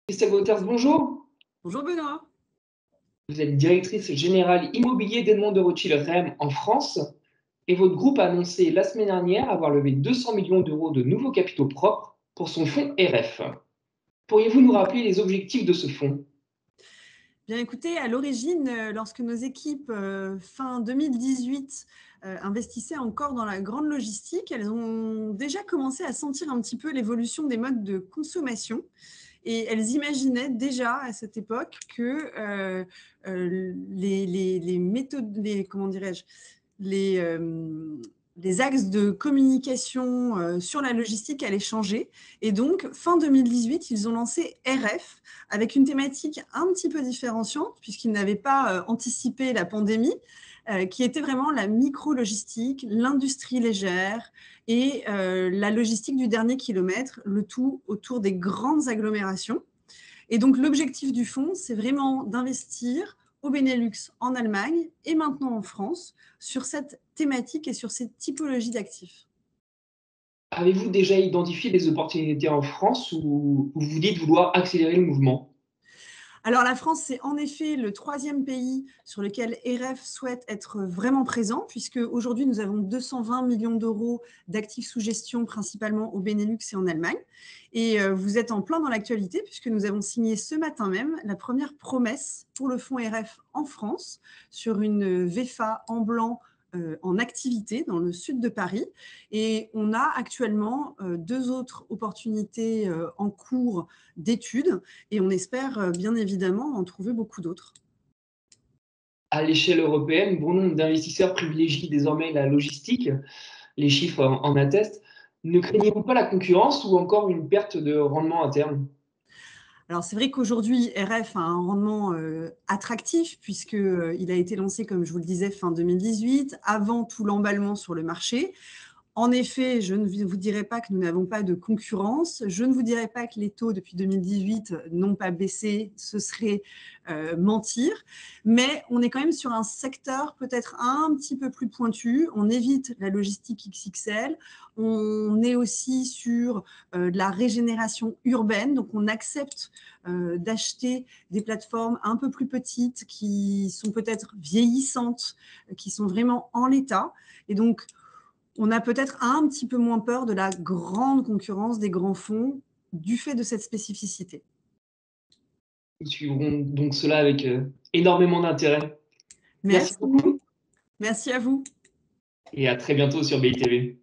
Christelle Wouters, bonjour. Bonjour Benoît. Vous êtes directrice générale immobilier d'Edmond de Rothschild REM en France et votre groupe a annoncé la semaine dernière avoir levé 200 millions d'euros de nouveaux capitaux propres pour son fonds RF. Pourriez-vous nous rappeler les objectifs de ce fonds? Bien écoutez, à l'origine, lorsque nos équipes, fin 2018, investissaient encore dans la grande logistique, elles ont déjà commencé à sentir un petit peu l'évolution des modes de consommation et elles imaginaient déjà à cette époque que, les méthodes, comment dirais-je? Les, les axes de communication sur la logistique allaient changer. Et donc, fin 2018, ils ont lancé RF avec une thématique un petit peu différenciante, puisqu'ils n'avaient pas anticipé la pandémie, qui était vraiment la micro-logistique, l'industrie légère et la logistique du dernier kilomètre, le tout autour des grandes agglomérations. Et donc, l'objectif du fonds, c'est vraiment d'investir au Benelux, en Allemagne et maintenant en France sur cette thématique et sur cette typologie d'actifs. Avez-vous déjà identifié des opportunités en France ou vous dites vouloir accélérer le mouvement? Alors la France, c'est en effet le troisième pays sur lequel RF souhaite être vraiment présent, puisque aujourd'hui nous avons 220 millions d'euros d'actifs sous gestion, principalement au Benelux et en Allemagne. Et vous êtes en plein dans l'actualité, puisque nous avons signé ce matin même la première promesse pour le fonds RF en France sur une VFA en blanc en activité dans le sud de Paris. Et on a actuellement deux autres opportunités en cours d'études et on espère bien évidemment en trouver beaucoup d'autres. À l'échelle européenne, bon nombre d'investisseurs privilégient désormais la logistique, les chiffres en attestent. Ne craignez-vous pas la concurrence ou encore une perte de rendement à terme? Alors c'est vrai qu'aujourd'hui, RF a un rendement attractif puisqu'il a été lancé, comme je vous le disais, fin 2018, avant tout l'emballement sur le marché. En effet, je ne vous dirai pas que nous n'avons pas de concurrence. Je ne vous dirai pas que les taux depuis 2018 n'ont pas baissé. Ce serait mentir. Mais on est quand même sur un secteur peut-être un petit peu plus pointu. On évite la logistique XXL. On est aussi sur de la régénération urbaine. Donc, on accepte d'acheter des plateformes un peu plus petites qui sont peut-être vieillissantes, qui sont vraiment en l'état. Et donc, on a peut-être un petit peu moins peur de la grande concurrence des grands fonds du fait de cette spécificité. Nous suivrons donc cela avec énormément d'intérêt. Merci Merci, beaucoup merci à vous. et à très bientôt sur BITV.